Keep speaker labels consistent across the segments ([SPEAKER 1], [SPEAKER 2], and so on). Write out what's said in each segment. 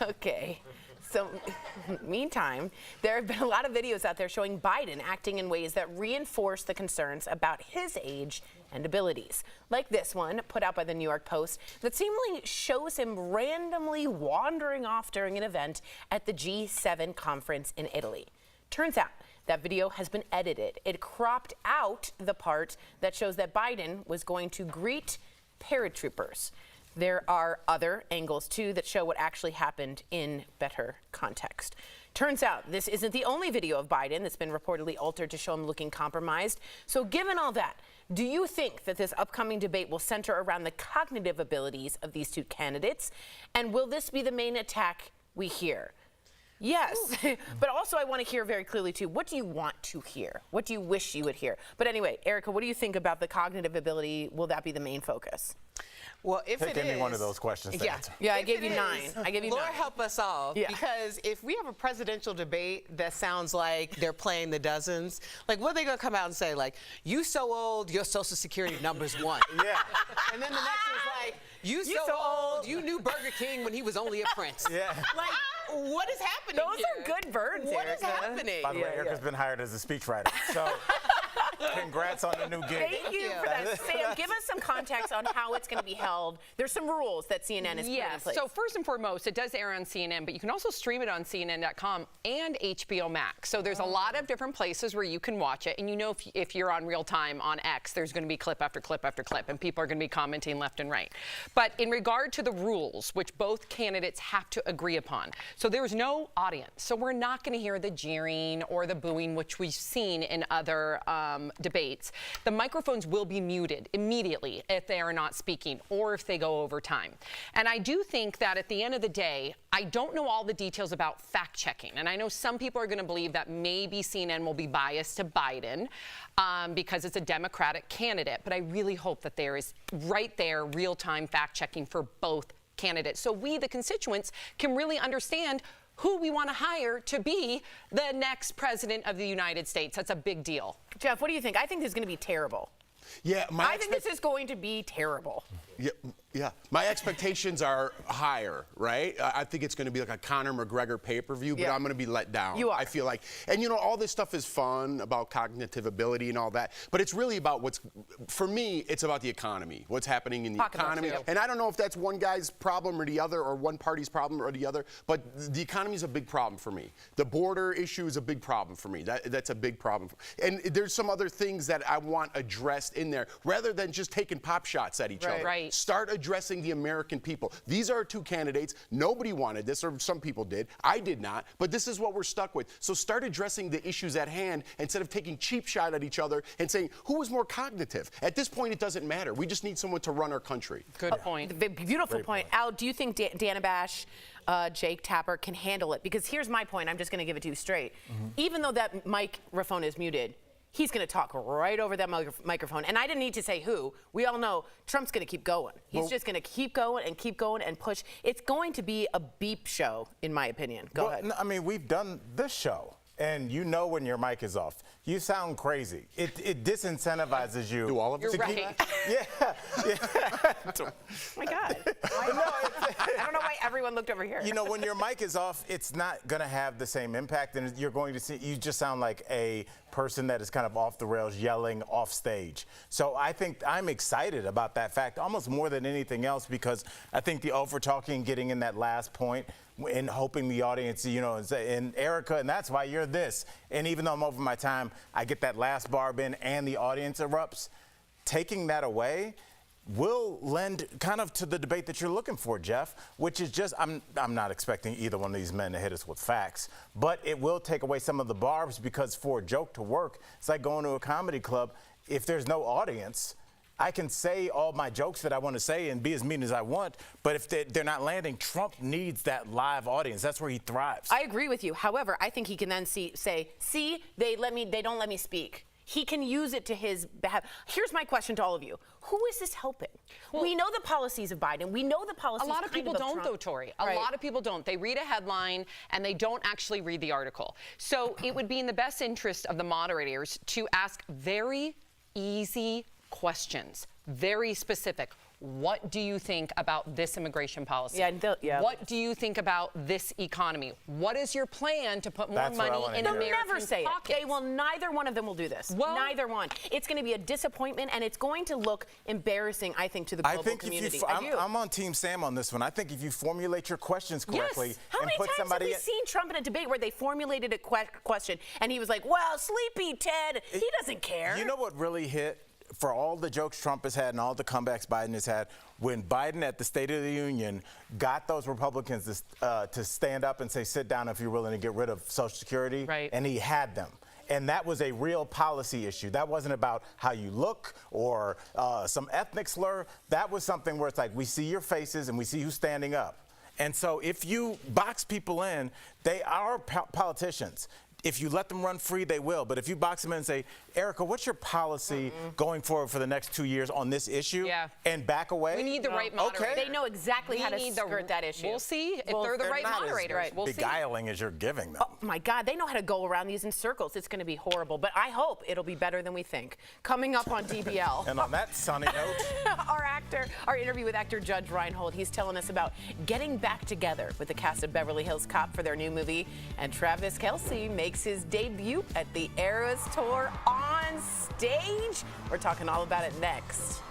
[SPEAKER 1] Okay, so meantime, there have been a lot of videos out there showing Biden acting in ways that reinforce the concerns about his age and abilities. Like this one put out by the New York Post that seemingly shows him randomly wandering off during an event at the G7 conference in Italy. Turns out that video has been edited. It cropped out the part that shows that Biden was going to greet paratroopers. There are other angles, too, that show what actually happened in better context. Turns out this isn't the only video of Biden that's been reportedly altered to show him looking compromised. So given all that, do you think that this upcoming debate will center around the cognitive abilities of these two candidates? And will this be the main attack we hear? Yes, but also I want to hear very clearly, too, what do you want to hear? What do you wish you would hear? But anyway, Erica, what do you think about the cognitive ability? Will that be the main focus?
[SPEAKER 2] Well, if it is,
[SPEAKER 3] give me one of those questions to answer.
[SPEAKER 1] Yeah, I gave you 9. I gave you 9.
[SPEAKER 2] Lord help us all.
[SPEAKER 1] Yeah.
[SPEAKER 2] Because if we have a presidential debate that sounds like they're playing the dozens, like what are they going to come out and say? Like, you so old, your Social Security number's 1.
[SPEAKER 3] Yeah.
[SPEAKER 2] And then the next one's like, you so old, you knew Burger King when he was only a prince.
[SPEAKER 3] Yeah.
[SPEAKER 2] Like, what is happening
[SPEAKER 1] Those
[SPEAKER 2] here?
[SPEAKER 1] are good birds,
[SPEAKER 2] What
[SPEAKER 1] Erica.
[SPEAKER 2] is happening?
[SPEAKER 3] By the way, Erica's been hired as a speechwriter. So congrats on the new gig.
[SPEAKER 1] Thank you for that. Sam, give us some context on how it's going to be held. There's some rules that CNN is putting in place.
[SPEAKER 4] So first and foremost, it does air on CNN, but you can also stream it on CNN.com and HBO Max. So there's a lot of different places where you can watch it. And you know if you're on real time on X, there's going to be clip after clip after clip, and people are going to be commenting left and right. But in regard to the rules, which both candidates have to agree upon, so there's no audience. So we're not going to hear the jeering or the booing, which we've seen in other debates. The microphones will be muted immediately if they are not speaking or if they go over time. And I do think that at the end of the day, I don't know all the details about fact checking. And I know some people are going to believe that maybe CNN will be biased to Biden because it's a Democratic candidate. But I really hope that there is right there real-time fact checking for both candidates. So we, the constituents, can really understand who we want to hire to be the next president of the United States. That's a big deal.
[SPEAKER 1] Jeff, what do you think? I think this is going to be terrible.
[SPEAKER 5] Yeah,
[SPEAKER 1] I think this is going to be terrible.
[SPEAKER 5] Yeah. My expectations are higher, right? I think it's going to be like a Conor McGregor pay-per-view, but I'm going to be let down.
[SPEAKER 1] You are.
[SPEAKER 5] I feel like, and you know, all this stuff is fun about cognitive ability and all that, but it's really about for me, it's about the economy, what's happening in the economy. And I don't know if that's one guy's problem or the other, or one party's problem or the other, but the economy is a big problem for me. The border issue is a big problem for me. That's a big problem. And there's some other things that I want addressed in there, rather than just taking pop shots at each other.
[SPEAKER 4] Right.
[SPEAKER 5] Start addressing the American people. These are 2 candidates. Nobody wanted this, or some people did. I did not, but this is what we're stuck with. So start addressing the issues at hand instead of taking cheap shot at each other and saying, who is more cognitive? At this point, it doesn't matter. We just need someone to run our country.
[SPEAKER 4] Good point.
[SPEAKER 1] Beautiful point. Al, do you think Dana Bash, Jake Tapper can handle it? Because here's my point. I'm just going to give it to you straight. Even though that microphone is muted, he's going to talk right over that microphone. And I didn't need to say who. We all know Trump's going to keep going. He's just going to keep going and push. It's going to be a beep show, in my opinion. Go ahead.
[SPEAKER 3] I mean, we've done this show, and you know when your mic is off. You sound crazy. It disincentivizes you.
[SPEAKER 5] Do all of us?
[SPEAKER 4] You're right.
[SPEAKER 3] Yeah.
[SPEAKER 1] Oh my God. I don't know why everyone looked over here.
[SPEAKER 3] You know, when your mic is off, it's not going to have the same impact, and you're going to see, you just sound like a person that is kind of off the rails yelling off stage. So I think I'm excited about that fact almost more than anything else, because I think the over talking, getting in that last point, and hoping the audience, you know, and Erica, and that's why you're this. And even though I'm over my time, I get that last barb in and the audience erupts. Taking that away will lend kind of to the debate that you're looking for, Jeff, which is just, I'm not expecting either one of these men to hit us with facts, but it will take away some of the barbs, because for a joke to work, it's like going to a comedy club. If there's no audience, I can say all my jokes that I want to say and be as mean as I want, but if they're not landing, Trump needs that live audience. That's where he thrives.
[SPEAKER 1] I agree with you. However, I think he can then say, they don't let me speak. He can use it to his behalf. Here's my question to all of you. Who is this helping? Well, we know the policies of Biden. We know the policies
[SPEAKER 4] A lot of people don't, though, Tori. A lot of people don't. They read a headline, and they don't actually read the article. So it would be in the best interest of the moderators to ask very easy questions, very specific. what do you think about this immigration policy?
[SPEAKER 1] Yeah.
[SPEAKER 4] What do you think about this economy? What is your plan to put more
[SPEAKER 3] That's what I
[SPEAKER 4] money
[SPEAKER 3] wanna
[SPEAKER 4] in
[SPEAKER 3] hear.
[SPEAKER 1] They'll
[SPEAKER 4] American
[SPEAKER 1] never say
[SPEAKER 4] pockets?
[SPEAKER 1] it. They will. Neither one of them will do this.
[SPEAKER 4] Well-
[SPEAKER 1] neither one. It's going to be a disappointment, and it's going to look embarrassing, I think, to the global community.
[SPEAKER 3] I'm on Team Sam on this one. I think if you formulate your questions correctly
[SPEAKER 4] Yes.
[SPEAKER 1] How
[SPEAKER 3] and
[SPEAKER 1] many
[SPEAKER 3] put
[SPEAKER 1] times have
[SPEAKER 3] somebody
[SPEAKER 1] we seen Trump in a debate where they formulated a question and he was like, well, sleepy Ted, he doesn't care.
[SPEAKER 3] You know what really hit? For all the jokes Trump has had and all the comebacks Biden has had, when Biden at the State of the Union got those Republicans to stand up and say, sit down if you're willing to get rid of Social Security,
[SPEAKER 4] Right.
[SPEAKER 3] and he had them. And that was a real policy issue. That wasn't about how you look or some ethnic slur. That was something where it's like, we see your faces and we see who's standing up. And so if you box people in, they are politicians. If you let them run free, they will. But if you box them in and say, Erica, what's your policy going forward for the next 2 years on this issue?
[SPEAKER 4] Yeah.
[SPEAKER 3] And back away?
[SPEAKER 4] We need the right moderator.
[SPEAKER 1] They know exactly how to
[SPEAKER 4] need
[SPEAKER 1] skirt that issue.
[SPEAKER 4] We'll see if
[SPEAKER 1] Well,
[SPEAKER 4] they're the
[SPEAKER 3] They're
[SPEAKER 4] right
[SPEAKER 3] not
[SPEAKER 4] moderators.
[SPEAKER 3] as
[SPEAKER 4] We'll see.
[SPEAKER 3] beguiling as you're giving them.
[SPEAKER 1] Oh my God, they know how to go around these in circles. It's going to be horrible, but I hope it'll be better than we think. Coming up on DBL.
[SPEAKER 3] And on that sunny note,
[SPEAKER 1] our interview with actor Judge Rein Hall. He's telling us about getting back together with the cast of Beverly Hills Cop for their new movie. And Travis Kelce makes his debut at the Eras Tour on stage. We're talking all about it next.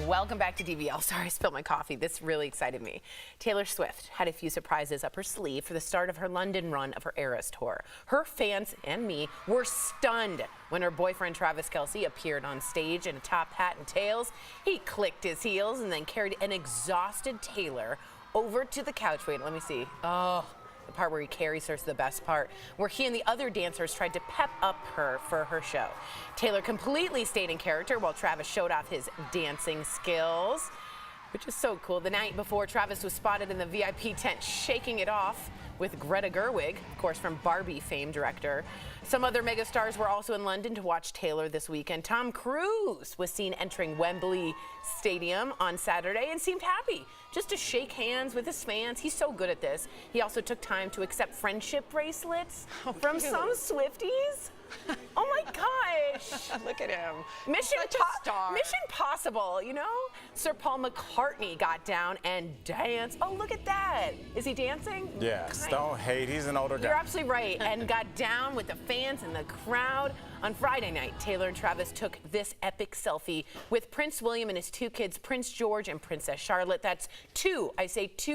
[SPEAKER 1] Welcome back to DBL. Sorry, I spilled my coffee. This really excited me. Taylor Swift had a few surprises up her sleeve for the start of her London run of her Eras Tour. Her fans and me were stunned when her boyfriend Travis Kelce appeared on stage in a top hat and tails. He clicked his heels and then carried an exhausted Taylor over to the couch. Wait, let me see. Oh, the part where he carries her is the best part, where he and the other dancers tried to pep up her for her show. Taylor completely stayed in character while Travis showed off his dancing skills. Which is so cool. The night before, Travis was spotted in the VIP tent shaking it off with Greta Gerwig, of course, from Barbie fame director. Some other megastars were also in London to watch Taylor this weekend. Tom Cruise was seen entering Wembley Stadium on Saturday and seemed happy just to shake hands with his fans. He's so good at this. He also took time to accept friendship bracelets from some Swifties. Oh my gosh.
[SPEAKER 4] Look at him.
[SPEAKER 1] Mission
[SPEAKER 4] star.
[SPEAKER 1] Possible, you know? Sir Paul McCartney got down and danced. Oh, look at that. Is he dancing?
[SPEAKER 3] Yes, don't hate. He's an older guy.
[SPEAKER 1] You're absolutely right. And got down with the fans and the crowd. On Friday night, Taylor and Travis took this epic selfie with Prince William and his 2 kids, Prince George and Princess Charlotte. That's 2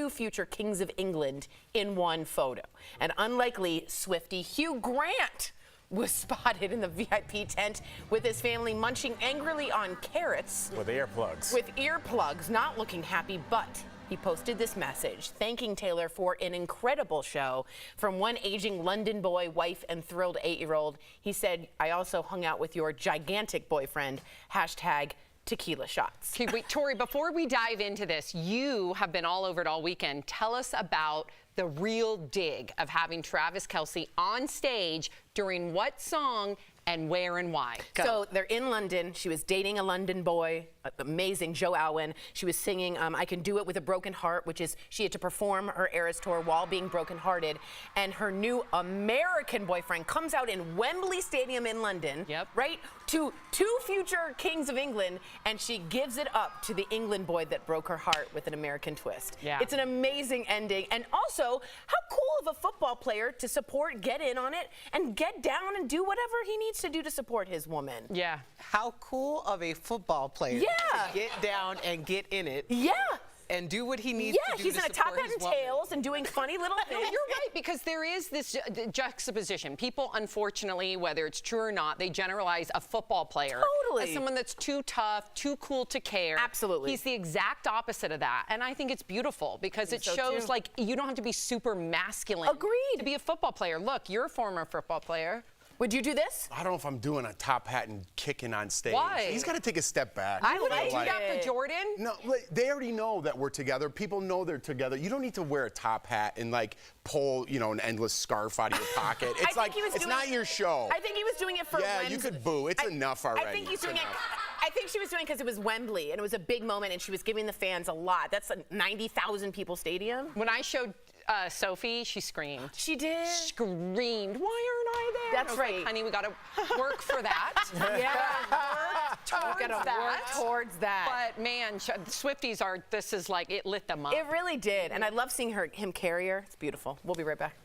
[SPEAKER 1] future kings of England in one photo. And unlikely Swiftie Hugh Grant was spotted in the VIP tent with his family munching angrily on carrots.
[SPEAKER 3] With earplugs.
[SPEAKER 1] With earplugs, not looking happy, but he posted this message thanking Taylor for an incredible show. From one aging London boy, wife, and thrilled 8-year-old, he said, I also hung out with your gigantic boyfriend, #tequila shots.
[SPEAKER 4] Okay, wait, Tori, before we dive into this, you have been all over it all weekend. Tell us about the real dig of having Travis Kelce on stage during what song and where and why. Go.
[SPEAKER 1] So they're in London. She was dating a London boy, amazing, Joe Alwyn. She was singing I Can Do It With a Broken Heart, which is she had to perform her Eras tour while being brokenhearted. And her new American boyfriend comes out in Wembley Stadium in London, right, to 2 future kings of England, and she gives it up to the England boy that broke her heart with an American twist.
[SPEAKER 4] Yeah.
[SPEAKER 1] It's an amazing ending. And also, how cool of a football player to support, get in on it, and get down and do whatever he needs to do to support his woman.
[SPEAKER 4] Yeah.
[SPEAKER 2] How cool of a football player to get down and get in it.
[SPEAKER 1] Yeah.
[SPEAKER 2] And do what he needs to do
[SPEAKER 1] he's
[SPEAKER 2] to
[SPEAKER 1] in a top
[SPEAKER 2] support
[SPEAKER 1] hat
[SPEAKER 2] his
[SPEAKER 1] and
[SPEAKER 2] woman.
[SPEAKER 1] tails and doing funny little
[SPEAKER 4] No,
[SPEAKER 1] things.
[SPEAKER 4] you're right, because there is this juxtaposition. People, unfortunately, whether it's true or not, they generalize a football player
[SPEAKER 1] Totally.
[SPEAKER 4] as someone that's too tough, too cool to care.
[SPEAKER 1] Absolutely.
[SPEAKER 4] He's the exact opposite of that. And I think it's beautiful because it
[SPEAKER 1] so
[SPEAKER 4] shows,
[SPEAKER 1] too.
[SPEAKER 4] like, you don't have to be super masculine
[SPEAKER 1] Agreed.
[SPEAKER 4] to be a football player. Look, you're a former football player.
[SPEAKER 1] Would you do this?
[SPEAKER 5] I don't know if I'm doing a top hat and kicking on stage.
[SPEAKER 4] Why?
[SPEAKER 5] He's got to take a step back.
[SPEAKER 1] I would
[SPEAKER 4] Would you do
[SPEAKER 1] like
[SPEAKER 4] that for Jordan?
[SPEAKER 5] No, they already know that we're together. People know they're together. You don't need to wear a top hat and like pull, an endless scarf out of your pocket. It's like it's not your show.
[SPEAKER 1] I think he was doing it for
[SPEAKER 5] Yeah,
[SPEAKER 1] Wembley.
[SPEAKER 5] you could boo. It's enough already.
[SPEAKER 1] I think he's
[SPEAKER 5] It's
[SPEAKER 1] doing
[SPEAKER 5] enough.
[SPEAKER 1] it. I think she was doing it because it was Wembley and it was a big moment and she was giving the fans a lot. That's a 90,000 people stadium.
[SPEAKER 4] When I showed Sophie, she screamed.
[SPEAKER 1] She did.
[SPEAKER 4] Screamed, why aren't I there?
[SPEAKER 1] That's
[SPEAKER 4] I was like,
[SPEAKER 1] right.
[SPEAKER 4] honey, we got to work for that.
[SPEAKER 1] Yeah.
[SPEAKER 4] Towards
[SPEAKER 1] Gotta
[SPEAKER 4] that.
[SPEAKER 1] work towards that.
[SPEAKER 4] But man, Swifties are, this is like, it lit them up.
[SPEAKER 1] It really did. And I love seeing him carry her. It's beautiful. We'll be right back.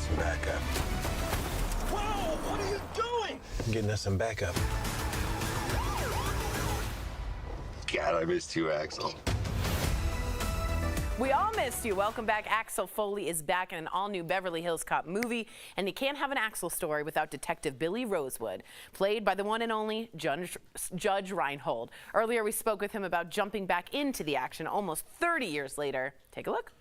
[SPEAKER 6] some backup.
[SPEAKER 7] Whoa! What are you doing?
[SPEAKER 6] I'm getting us some backup.
[SPEAKER 7] God, I missed you, Axel.
[SPEAKER 1] We all missed you. Welcome back. Axel Foley is back in an all-new Beverly Hills Cop movie, and you can't have an Axel story without Detective Billy Rosewood, played by the one and only Judge Rein Hall. Earlier, we spoke with him about jumping back into the action almost 30 years later. Take a look.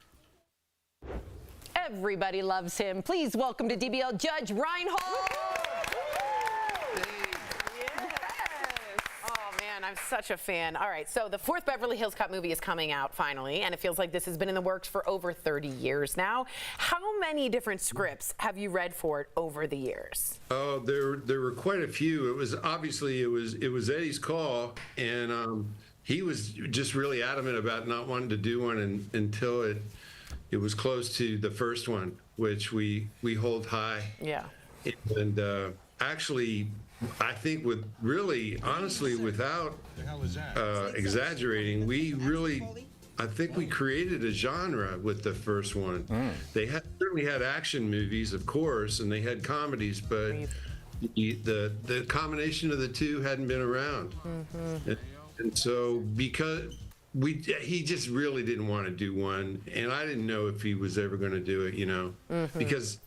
[SPEAKER 4] Everybody loves him. Please welcome to DBL Judge Rein Hall.
[SPEAKER 1] I'm such a fan. All right, so the fourth Beverly Hills Cop movie is coming out finally, and it feels like this has been in the works for over 30 years now. How many different scripts have you read for it over the years?
[SPEAKER 8] Oh, there were quite a few. It was obviously it was Eddie's call, and he was just really adamant about not wanting to do one until it was close to the first one, which we hold high.
[SPEAKER 1] Yeah.
[SPEAKER 8] And actually, I think honestly, without exaggerating, I think we created a genre with the first one. They certainly had action movies, of course, and they had comedies, but the combination of the two hadn't been around. And so because he just really didn't want to do one, and I didn't know if he was ever going to do it, because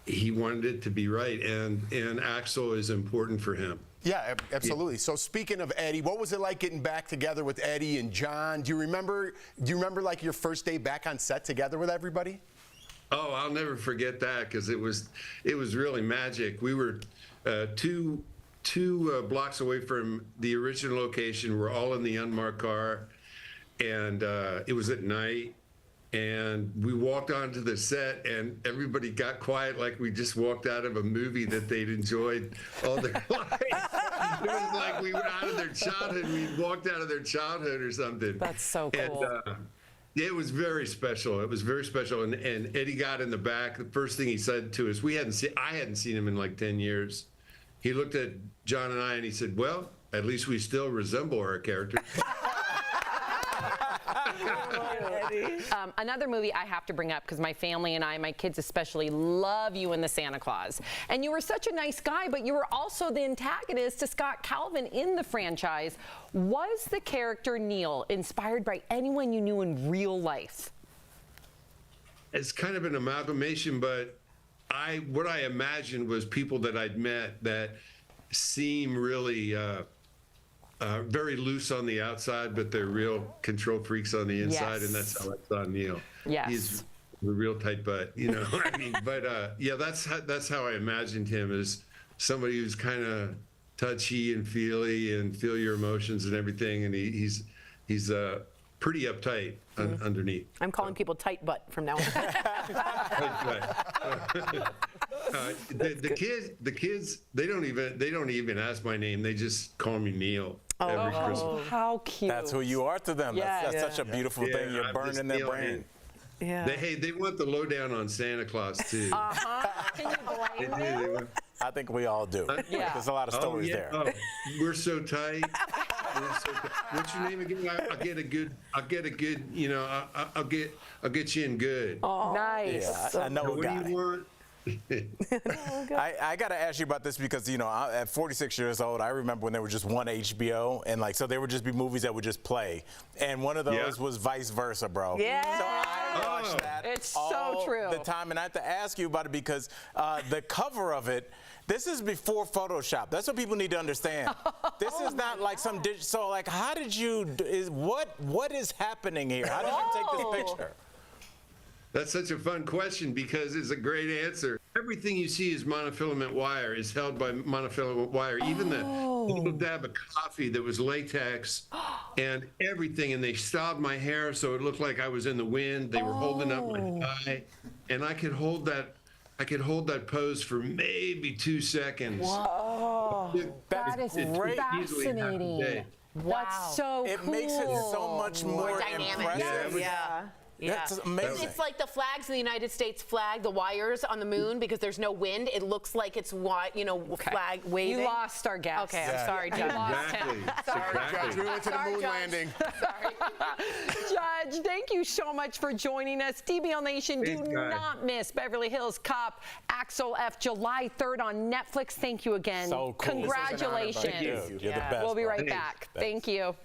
[SPEAKER 8] he wanted it to be right, and Axel is important for him.
[SPEAKER 5] Yeah, absolutely. So speaking of Eddie, what was it like getting back together with Eddie and John? Do you remember like your first day back on set together with everybody?
[SPEAKER 8] Oh, I'll never forget that, because it was really magic. We were two blocks away from the original location. We're all in the unmarked car, and it was at night. And we walked onto the set, and everybody got quiet like we just walked out of a movie that they'd enjoyed all their life. It was like we went out of their childhood. We walked out of their childhood or something.
[SPEAKER 4] That's so cool.
[SPEAKER 8] And it was very special. It was very special. And Eddie got in the back. The first thing he said to us, I hadn't seen him in like 10 years. He looked at John and I, and he said, "Well, at least we still resemble our characters."
[SPEAKER 4] Another movie I have to bring up, because my family and my kids especially, love you in the Santa Claus. And you were such a nice guy, but you were also the antagonist to Scott Calvin in the franchise. Was the character Neil inspired by anyone you knew in real life?
[SPEAKER 8] It's kind of an amalgamation, but what I imagined was people that I'd met that seem really very loose on the outside, but they're real control freaks on the inside, and that's how I saw Neil.
[SPEAKER 4] Yes.
[SPEAKER 8] He's a real tight butt, I mean, but yeah, that's how I imagined him, as somebody who's kind of touchy and feely and feel your emotions and everything, and he's pretty uptight underneath.
[SPEAKER 1] I'm calling people tight butt from now on.
[SPEAKER 8] The kids, they don't even ask my name. They just call me Neil. Every Christmas.
[SPEAKER 4] How cute.
[SPEAKER 3] That's who you are to them.
[SPEAKER 4] Yeah.
[SPEAKER 3] That's such a beautiful thing. You're
[SPEAKER 8] I'm
[SPEAKER 3] burning
[SPEAKER 8] just
[SPEAKER 3] their
[SPEAKER 8] Neil,
[SPEAKER 3] brain.
[SPEAKER 1] Yeah.
[SPEAKER 8] They want the lowdown on Santa Claus too.
[SPEAKER 4] Can you blame them?
[SPEAKER 3] I think we all do.
[SPEAKER 4] Yeah.
[SPEAKER 3] There's a lot of stories there.
[SPEAKER 8] Oh, we're so tight. What's your name again? I'll get a good. I'll get you in good.
[SPEAKER 4] Oh, nice.
[SPEAKER 3] Yeah, I know a
[SPEAKER 8] What
[SPEAKER 3] guy.
[SPEAKER 8] do you want?
[SPEAKER 3] I got to ask you about this because, at 46 years old, I remember when there was just one HBO, and so there would just be movies that would just play. And one of those was Vice Versa, bro.
[SPEAKER 1] Yeah.
[SPEAKER 3] So I watched that
[SPEAKER 4] It's
[SPEAKER 3] all
[SPEAKER 4] so true.
[SPEAKER 3] the time, and I have to ask you about it because the cover of it, this is before Photoshop. That's what people need to understand. This is not like some digital. So, like, how did you? What is happening here? How did you take this picture?
[SPEAKER 8] That's such a fun question because it's a great answer. Everything you see is monofilament wire, is held by monofilament wire. Even the little dab of coffee that was latex and everything. And they styled my hair so it looked like I was in the wind. They were holding up my tie. And I could hold that pose for maybe 2 seconds.
[SPEAKER 4] Whoa. That is
[SPEAKER 8] great.
[SPEAKER 4] Fascinating.
[SPEAKER 1] Wow.
[SPEAKER 4] That's so
[SPEAKER 3] It
[SPEAKER 4] cool.
[SPEAKER 3] makes it so much more
[SPEAKER 1] dynamic.
[SPEAKER 3] impressive.
[SPEAKER 1] Yeah. Yeah.
[SPEAKER 3] That's amazing.
[SPEAKER 1] It's like the flags in the United States flag, the wires on the moon, because there's no wind. It looks like it's flag waving.
[SPEAKER 4] You lost our guest.
[SPEAKER 1] Okay, I'm sorry, Judge.
[SPEAKER 8] Exactly.
[SPEAKER 5] Judge, we went to the moon
[SPEAKER 1] Judge.
[SPEAKER 5] landing.
[SPEAKER 1] Sorry.
[SPEAKER 4] Judge, thank you so much for joining us. DBL Nation, do
[SPEAKER 8] Thanks, guys.
[SPEAKER 4] not miss Beverly Hills Cop Axel F. July 3rd on Netflix. Thank you again.
[SPEAKER 3] So cool.
[SPEAKER 4] Congratulations.
[SPEAKER 3] Thank you. You're the best.
[SPEAKER 4] We'll be right
[SPEAKER 3] bro.
[SPEAKER 4] back. Thank you.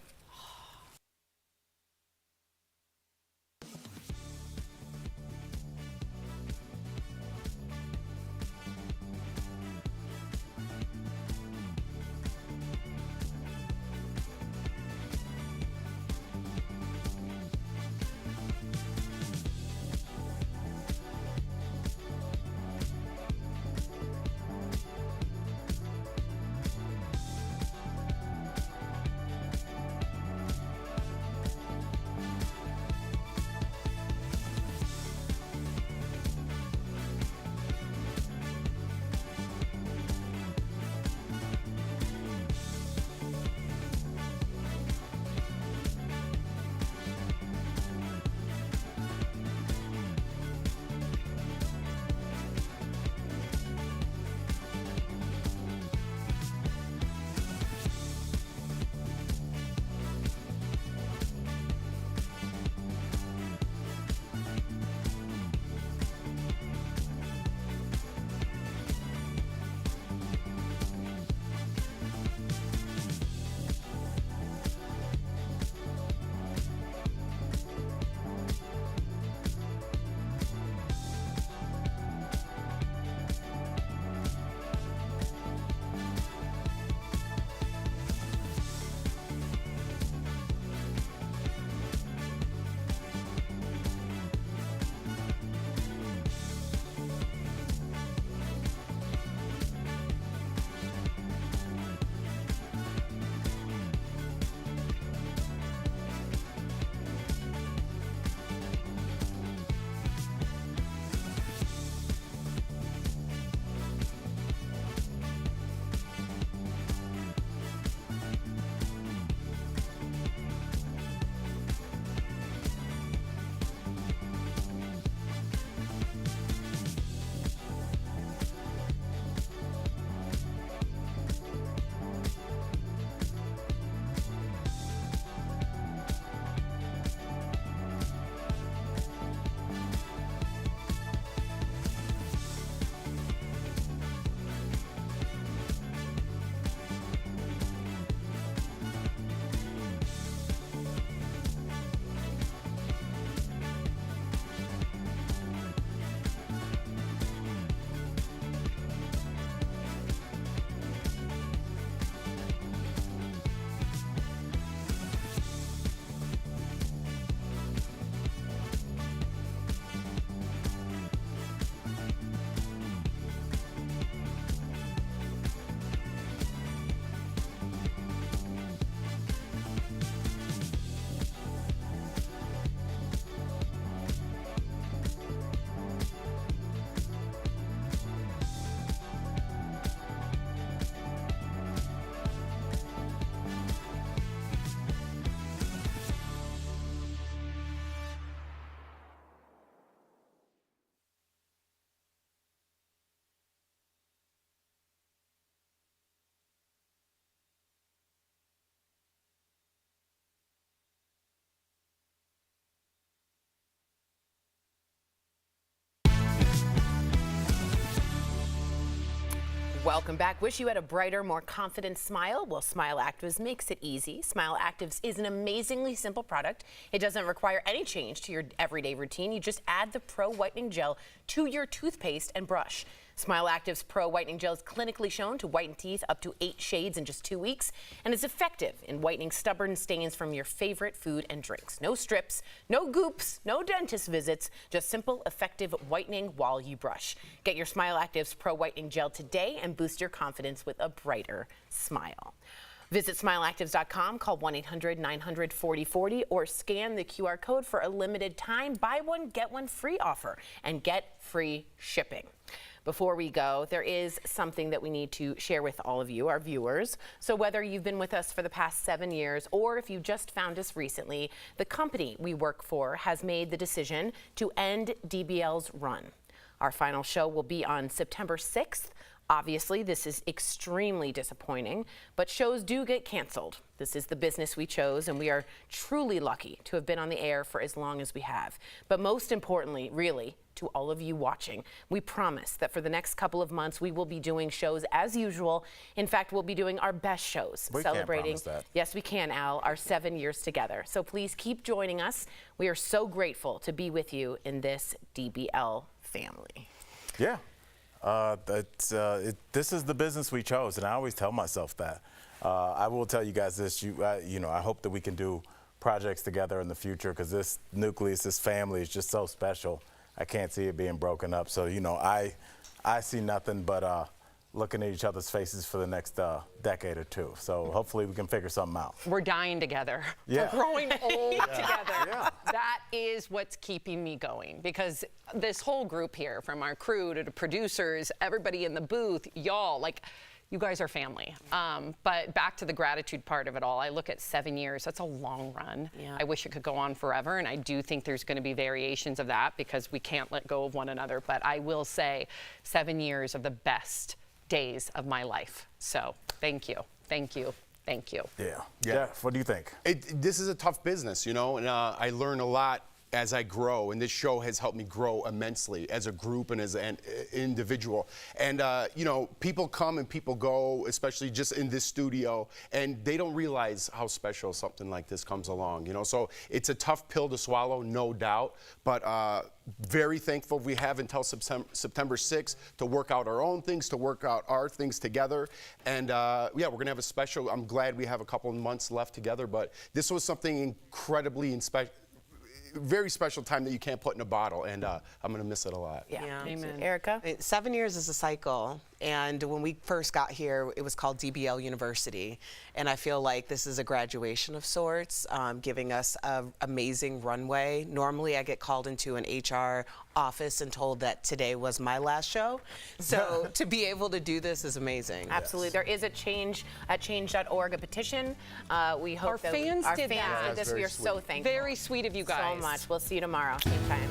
[SPEAKER 1] Welcome back. Wish you had a brighter, more confident smile? Well, Smile Actives makes it easy. Smile Actives is an amazingly simple product. It doesn't require any change to your everyday routine. You just add the Pro Whitening Gel to your toothpaste and brush. Smile Actives Pro Whitening Gel is clinically shown to whiten teeth up to 8 shades in just 2 weeks, and is effective in whitening stubborn stains from your favorite food and drinks. No strips, no goops, no dentist visits, just simple, effective whitening while you brush. Get your Smile Actives Pro Whitening Gel today and boost your confidence with a brighter smile. Visit smileactives.com, call 1-800-900-4040, or scan the QR code for a limited time buy one, get one free offer and get free shipping. Before we go, there is something that we need to share with all of you, our viewers. So whether you've been with us for the past 7 years or if you just found us recently, the company we work for has made the decision to end DBL's run. Our final show will be on September 6th. Obviously, this is extremely disappointing, but shows do get canceled. This is the business we chose, and we are truly lucky to have been on the air for as long as we have. But most importantly, really, to all of you watching, we promise that for the next couple of months, we will be doing shows as usual. In fact, we'll be doing our best shows,
[SPEAKER 3] We
[SPEAKER 1] celebrating.
[SPEAKER 3] can't promise that.
[SPEAKER 1] Yes, we can, Al, our 7 years together. So please keep joining us. We are so grateful to be with you in this DBL family.
[SPEAKER 3] Yeah. This is the business we chose, and I always tell myself that. I will tell you guys this, I hope that we can do projects together in the future because this nucleus, this family is just so special. I can't see it being broken up. So, I see nothing but looking at each other's faces for the next decade or two. So hopefully we can figure something out.
[SPEAKER 4] We're dying together.
[SPEAKER 3] Yeah.
[SPEAKER 4] We're growing old together.
[SPEAKER 3] Yeah.
[SPEAKER 4] That is what's keeping me going because this whole group here, from our crew to the producers, everybody in the booth, y'all, you guys are family. But back to the gratitude part of it all, I look at 7 years, that's a long run.
[SPEAKER 1] Yeah.
[SPEAKER 4] I wish it could go on forever, and I do think there's gonna be variations of that because we can't let go of one another. But I will say 7 years of the best days of my life. So thank you, thank you, thank you.
[SPEAKER 3] Yeah. Jeff, what do you think?
[SPEAKER 5] This is a tough business, and I learn a lot as I grow, and this show has helped me grow immensely as a group and as an individual. And people come and people go, especially just in this studio, and they don't realize how special something like this comes along. So it's a tough pill to swallow, no doubt, but very thankful we have until September 6th to work out our own things, to work out our things together. And we're gonna have a special. I'm glad we have a couple of months left together, but this was something incredibly very special time that you can't put in a bottle, and I'm going to miss it a lot.
[SPEAKER 1] Yeah.
[SPEAKER 4] Amen.
[SPEAKER 1] Erica?
[SPEAKER 2] 7 years is a cycle, and when we first got here, it was called DBL University, and I feel like this is a graduation of sorts, giving us an amazing runway. Normally, I get called into an HR office and told that today was my last show, so to be able to do this is amazing.
[SPEAKER 1] Absolutely. There is a change at change.org, a petition. We hope
[SPEAKER 4] Our
[SPEAKER 1] that
[SPEAKER 4] fans
[SPEAKER 1] our
[SPEAKER 4] did
[SPEAKER 1] fans
[SPEAKER 4] that.
[SPEAKER 1] did this. We are so thankful.
[SPEAKER 4] Very sweet of you guys.
[SPEAKER 1] So much. We'll see you tomorrow, same time.